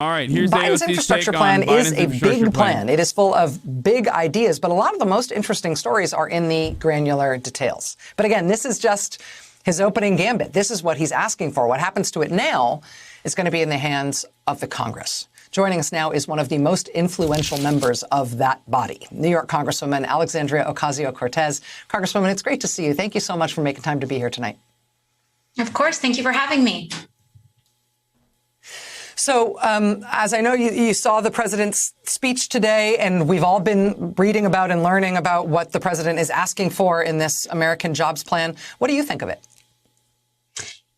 All right, here's Biden's AOC's infrastructure take plan on Biden's is a infrastructure big plan. plan. It is full of big ideas, but a lot of the most interesting stories are in the granular details. But again, this is just his opening gambit. This is what he's asking for. What happens to it now is going to be in the hands of the Congress. Joining us now is one of the most influential members of that body, New York Congresswoman Alexandria Ocasio-Cortez. Congresswoman, it's great to see you. Thank you so much for making time to be here tonight. Of course. Thank you for having me. So, as I know, you saw the president's speech today, and we've all been reading about and learning about what the president is asking for in this American jobs plan. What do you think of it?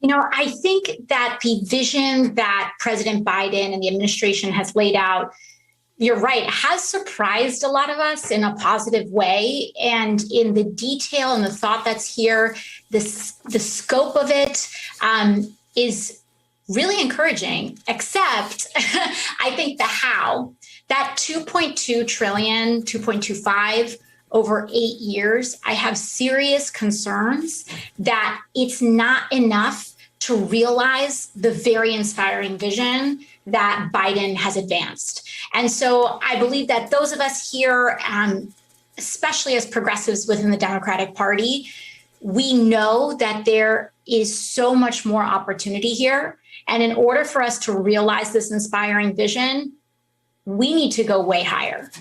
You know, I think that the vision that President Biden and the administration has laid out, you're right, has surprised a lot of us in a positive way. And in the detail and the thought that's here, the scope of it is really encouraging, except I think the how, that 2.2 trillion, 2.25 over 8 years, I have serious concerns that it's not enough to realize the very inspiring vision that Biden has advanced. And so I believe that those of us here, especially as progressives within the Democratic Party, we know that there is so much more opportunity here. And in order for us to realize this inspiring vision, we need to go way higher.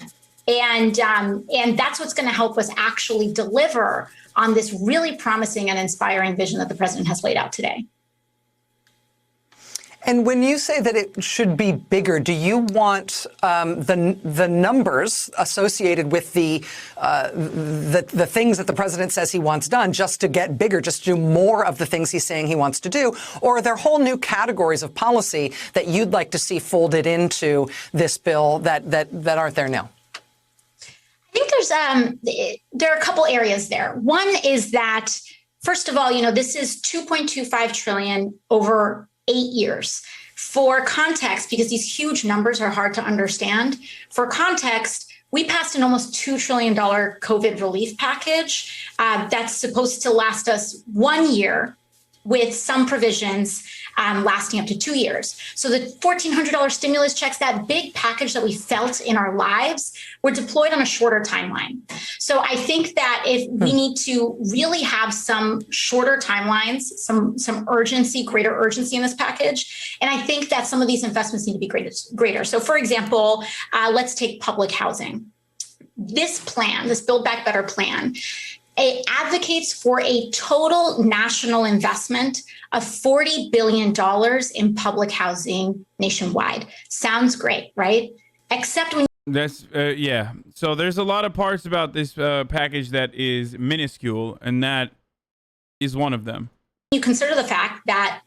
And that's what's going to help us actually deliver on this really promising and inspiring vision that the president has laid out today. And when you say that it should be bigger, do you want the numbers associated with the things that the president says he wants done just to get bigger, just to do more of the things he's saying he wants to do? Or are there whole new categories of policy that you'd like to see folded into this bill that aren't there now? I think there are a couple areas there. One is that, first of all, you know, this is 2.25 trillion over 8 years. For context, because these huge numbers are hard to understand, for context, we passed an almost $2 trillion COVID relief package that's supposed to last us 1 year with some provisions lasting up to 2 years. So the $1,400 stimulus checks, that big package that we felt in our lives, were deployed on a shorter timeline. So I think that if we need to really have some shorter timelines, some urgency, greater urgency in this package. And I think that some of these investments need to be greater. So for example, let's take public housing. This plan, this Build Back Better plan, it advocates for a total national investment of $40 billion in public housing nationwide. Sounds great, right? Except when yeah. So there's a lot of parts about this package that is minuscule, and that is one of them. You consider the fact that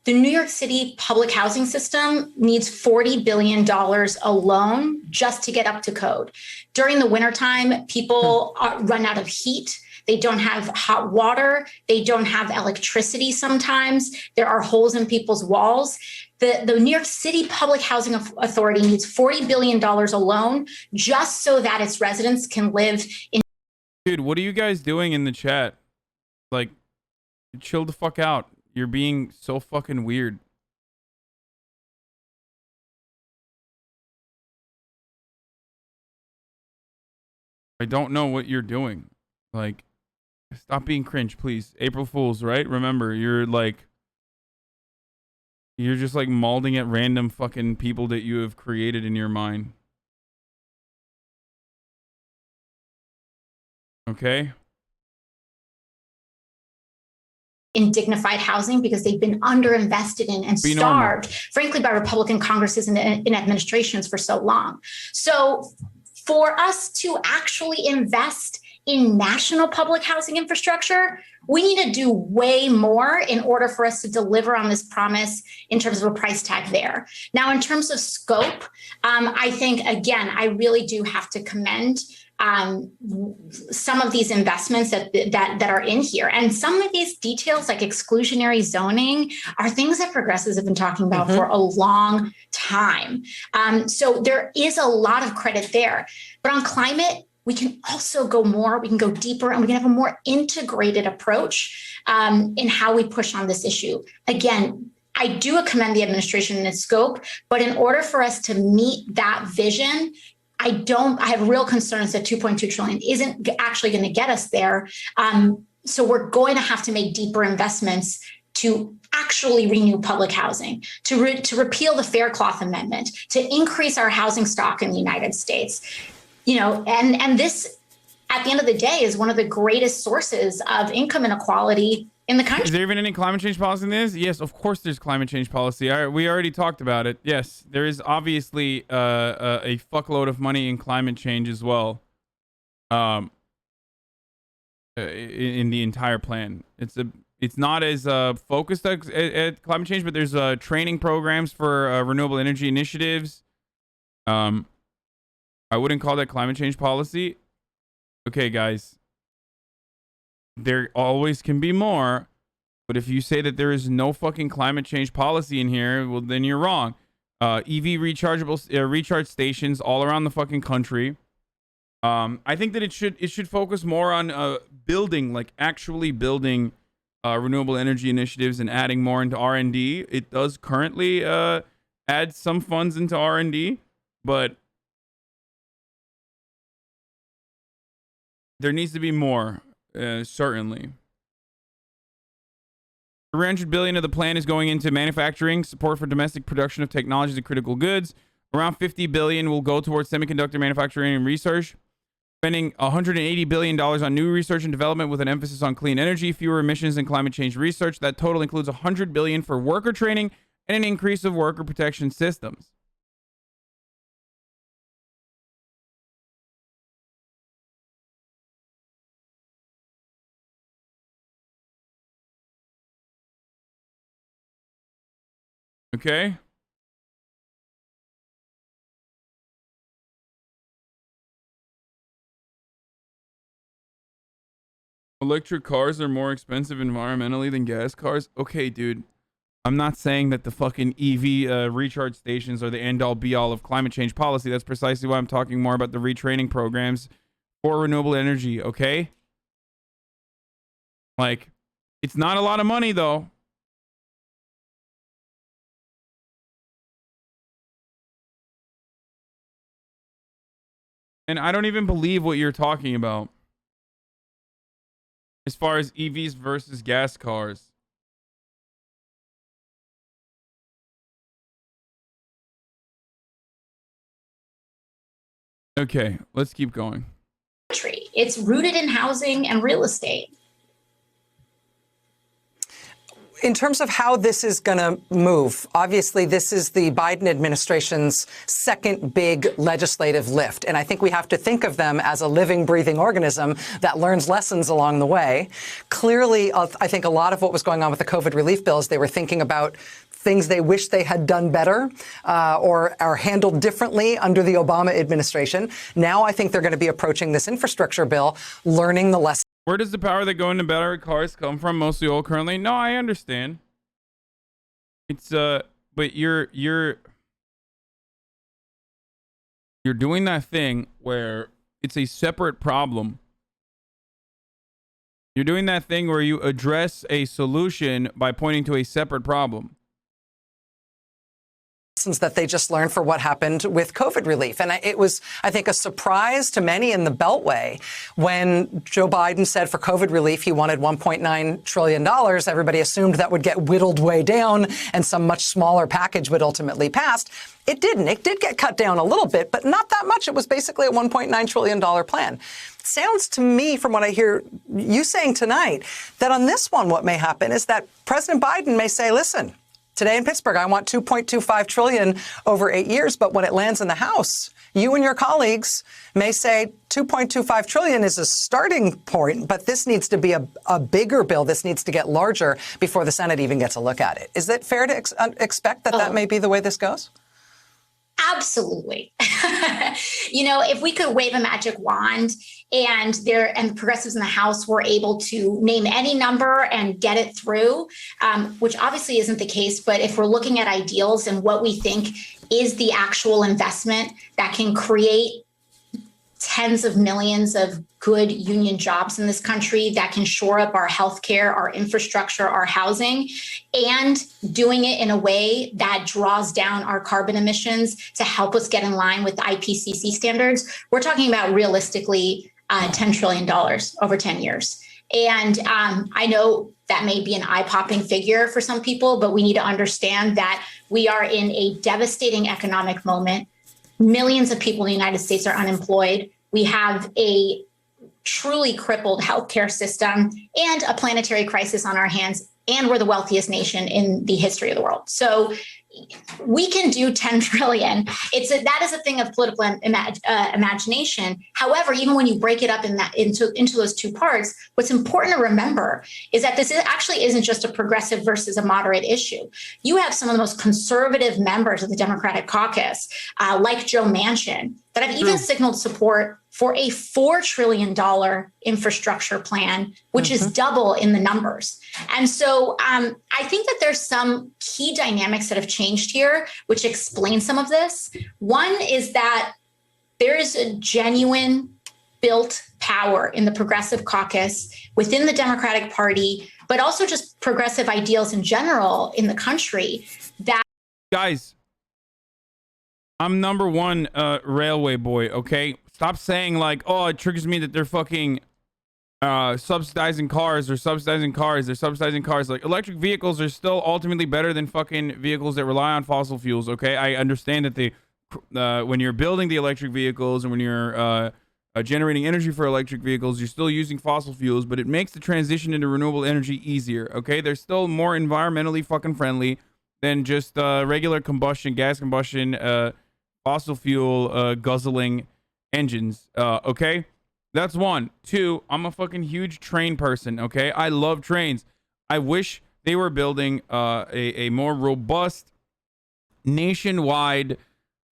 the New York City public housing system needs $40 billion alone just to get up to code. During the wintertime, people run out of heat. They don't have hot water. They don't have electricity sometimes. There are holes in people's walls. The New York City Public Housing Authority needs $40 billion alone just so that its residents can live in. Dude, what are you guys doing in the chat? Like, chill the fuck out. You're being so fucking weird. I don't know what you're doing. Like, stop being cringe, please. April Fools, right? Remember, you're just like mauling at random fucking people that you have created in your mind. Okay? In dignified housing because they've been underinvested in and starved, frankly, by Republican Congresses and in administrations for so long. So for us to actually invest in national public housing infrastructure, we need to do way more in order for us to deliver on this promise in terms of a price tag there. Now, in terms of scope, I think, again, I really do have to commend some of these investments that are in here. And some of these details, like exclusionary zoning, are things that progressives have been talking about for a long time. So there is a lot of credit there. But on climate, we can also go more, we can go deeper, and we can have a more integrated approach in how we push on this issue. Again, I do commend the administration in its scope, but in order for us to meet that vision, I have real concerns that 2.2 trillion isn't actually going to get us there. So we're going to have to make deeper investments to actually renew public housing, to repeal the Faircloth Amendment, to increase our housing stock in the United States. And this, at the end of the day, is one of the greatest sources of income inequality in the country. Is there even any climate change policy in this? Yes, of course there's climate change policy. We already talked about it. Yes, there is obviously a fuckload of money in climate change as well. In the entire plan. It's not as focused at climate change, but there's training programs for renewable energy initiatives. I wouldn't call that climate change policy. Okay, guys. There always can be more, but if you say that there is no fucking climate change policy in here, well, then you're wrong. EV recharge stations all around the fucking country. I think that it should focus more on actually building renewable energy initiatives and adding more into R&D. It does currently add some funds into R&D, but there needs to be more. Certainly. $300 billion of the plan is going into manufacturing, support for domestic production of technologies and critical goods. Around $50 billion will go towards semiconductor manufacturing and research. Spending $180 billion on new research and development with an emphasis on clean energy, fewer emissions, and climate change research. That total includes $100 billion for worker training and an increase of worker protection systems. Okay. Electric cars are more expensive environmentally than gas cars. Okay, dude. I'm not saying that the fucking EV recharge stations are the end-all be-all of climate change policy. That's precisely why I'm talking more about the retraining programs for renewable energy, okay? Like, it's not a lot of money, though. And I don't even believe what you're talking about as far as EVs versus gas cars. Okay, let's keep going. It's rooted in housing and real estate. In terms of how this is going to move, obviously this is the Biden administration's second big legislative lift. And I think we have to think of them as a living, breathing organism that learns lessons along the way. Clearly, I think a lot of what was going on with the COVID relief bills, they were thinking about things they wish they had done better or handled differently under the Obama administration. Now I think they're going to be approaching this infrastructure bill, learning the lessons. Where does the power that go into battery cars come from? Mostly oil currently. No, I understand. It's but you're doing that thing where it's a separate problem. You're doing that thing where you address a solution by pointing to a separate problem. That they just learned for what happened with COVID relief. And it was, I think, a surprise to many in the Beltway when Joe Biden said for COVID relief he wanted $1.9 trillion. Everybody assumed that would get whittled way down and some much smaller package would ultimately pass. It didn't. It did get cut down a little bit, but not that much. It was basically a $1.9 trillion plan. Sounds to me, from what I hear you saying tonight, that on this one, what may happen is that President Biden may say, listen, today in Pittsburgh, I want $2.25 trillion over 8 years. But when it lands in the House, you and your colleagues may say $2.25 trillion is a starting point, but this needs to be a bigger bill. This needs to get larger before the Senate even gets a look at it. Is it fair to expect that that may be the way this goes? Absolutely. If we could wave a magic wand and the progressives in the House were able to name any number and get it through, which obviously isn't the case. But if we're looking at ideals and what we think is the actual investment that can create tens of millions of good union jobs in this country that can shore up our healthcare, our infrastructure, our housing, and doing it in a way that draws down our carbon emissions to help us get in line with the IPCC standards, we're talking about realistically $10 trillion over 10 years. And I know that may be an eye-popping figure for some people, but we need to understand that we are in a devastating economic moment. Millions of people in the United States are unemployed. We have a truly crippled healthcare system and a planetary crisis on our hands, and we're the wealthiest nation in the history of the world. So we can do 10 trillion. That is a thing of political imagination. However, even when you break it up into those two parts, what's important to remember is that this actually isn't just a progressive versus a moderate issue. You have some of the most conservative members of the Democratic caucus, like Joe Manchin, that have even signaled support for a $4 trillion infrastructure plan, which is double in the numbers. And so I think that there's some key dynamics that have changed here, which explain some of this. One is that there is a genuine built power in the progressive caucus within the Democratic Party, but also just progressive ideals in general in the country that... Guys, I'm number one railway boy, okay? Stop saying like, oh, it triggers me that they're fucking subsidizing cars. They're subsidizing cars. They're subsidizing cars. Like, electric vehicles are still ultimately better than fucking vehicles that rely on fossil fuels, okay? I understand that they, when you're building the electric vehicles and when you're generating energy for electric vehicles, you're still using fossil fuels, but it makes the transition into renewable energy easier, okay? They're still more environmentally fucking friendly than just regular combustion, gas combustion, fossil fuel guzzling engines, okay? That's one. Two, I'm a fucking huge train person, okay? I love trains. I wish they were building a more robust nationwide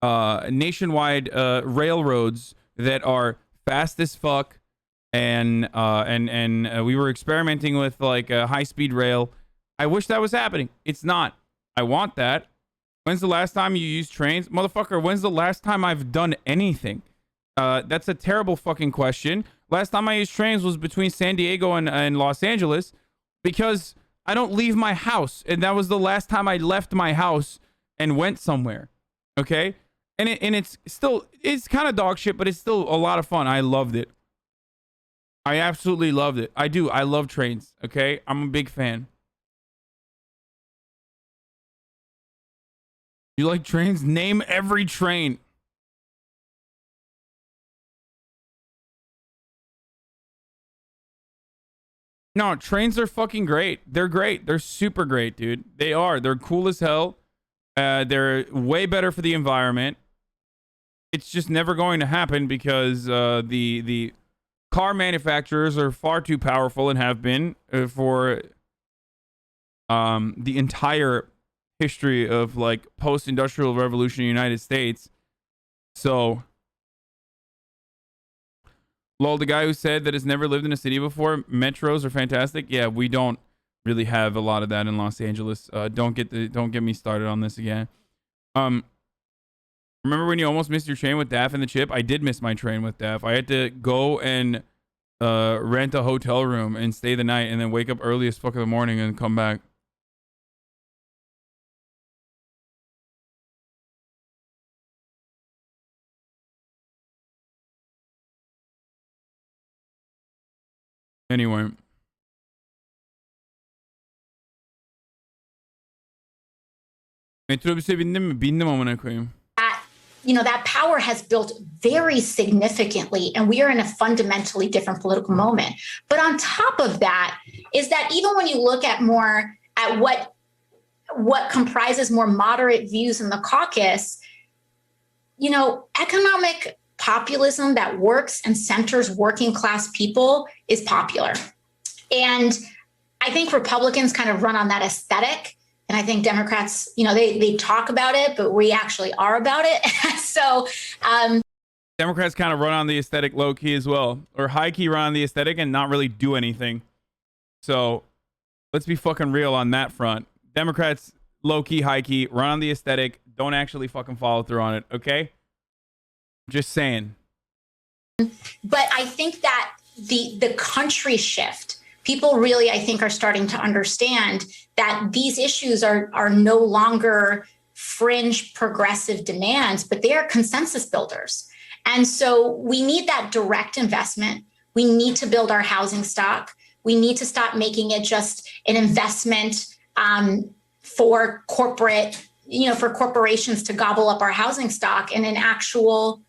railroads that are fast as fuck, and we were experimenting with like a high-speed rail. I wish that was happening. It's not. I want that. When's the last time you used trains? Motherfucker, when's the last time I've done anything? That's a terrible fucking question. Last time I used trains was between San Diego and Los Angeles, because I don't leave my house. And that was the last time I left my house and went somewhere. Okay? And it's kind of dog shit, but it's still a lot of fun. I loved it. I absolutely loved it. I do. I love trains. Okay? I'm a big fan. You like trains? Name every train. No, trains are fucking great. They're great. They're super great, dude. They are. They're cool as hell. They're way better for the environment. It's just never going to happen because the car manufacturers are far too powerful and have been for the entire history of like post-industrial revolution in the United States. So, lol, the guy who said that has never lived in a city before, metros are fantastic. Yeah, we don't really have a lot of that in Los Angeles. Don't get me started on this again. Remember when you almost missed your train with Daff and the Chip? I did miss my train with Daff. I had to go and rent a hotel room and stay the night and then wake up early as fuck in the morning and come back. Anyway. Metrobüse bindin mi? Bindim amına koyayım. That power has built very significantly, and we are in a fundamentally different political moment. But on top of that is that even when you look at what comprises more moderate views in the caucus, economic populism that works and centers working class people is popular. And I think Republicans kind of run on that aesthetic. And I think Democrats, they talk about it, but we actually are about it. So Democrats kind of run on the aesthetic low key as well, or high key run on the aesthetic and not really do anything. So let's be fucking real on that front. Democrats low key, high key, run on the aesthetic, don't actually fucking follow through on it. Okay. Just saying. But I think that the country shift, people really, I think, are starting to understand that these issues are no longer fringe progressive demands, but they are consensus builders. And so we need that direct investment. We need to build our housing stock. We need to stop making it just an investment for corporate, for corporations to gobble up our housing stock, and an actual.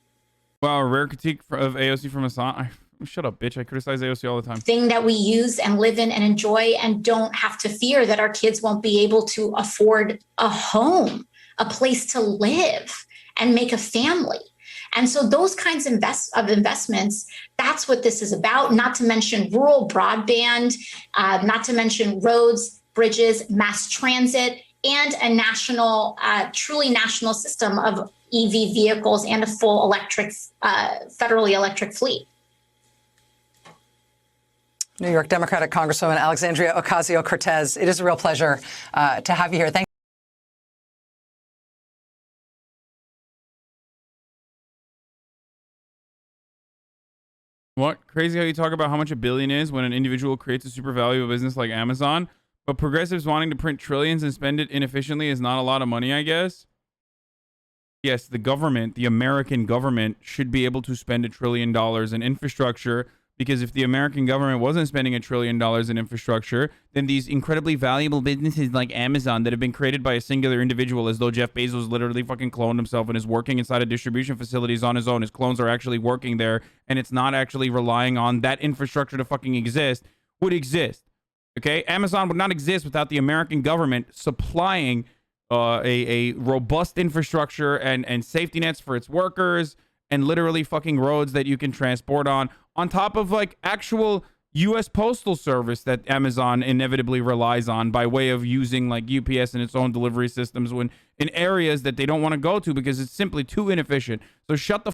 Wow, a rare critique of AOC from Hasan. Shut up, bitch. I criticize AOC all the time. Thing that we use and live in and enjoy, and don't have to fear that our kids won't be able to afford a home, a place to live and make a family. And so those kinds of investments, that's what this is about, not to mention rural broadband, not to mention roads, bridges, mass transit, and a national, truly national system of EV vehicles and a full electric, federally electric fleet. New York Democratic Congresswoman Alexandria Ocasio-Cortez, it is a real pleasure to have you here. Thank What? Crazy how you talk about how much a billion is when an individual creates a super valuable business like Amazon, but progressives wanting to print trillions and spend it inefficiently is not a lot of money, I guess. Yes, the government, the American government, should be able to spend $1 trillion in infrastructure, because if the American government wasn't spending $1 trillion in infrastructure, then these incredibly valuable businesses like Amazon that have been created by a singular individual, as though Jeff Bezos literally fucking cloned himself and is working inside of distribution facilities on his own. His clones are actually working there, and it's not actually relying on that infrastructure to fucking exist, would exist. Okay? Amazon would not exist without the American government supplying a robust infrastructure and safety nets for its workers, and literally fucking roads that you can transport on top of like actual U.S. Postal Service that Amazon inevitably relies on by way of using like UPS and its own delivery systems when in areas that they don't want to go to because it's simply too inefficient. So shut the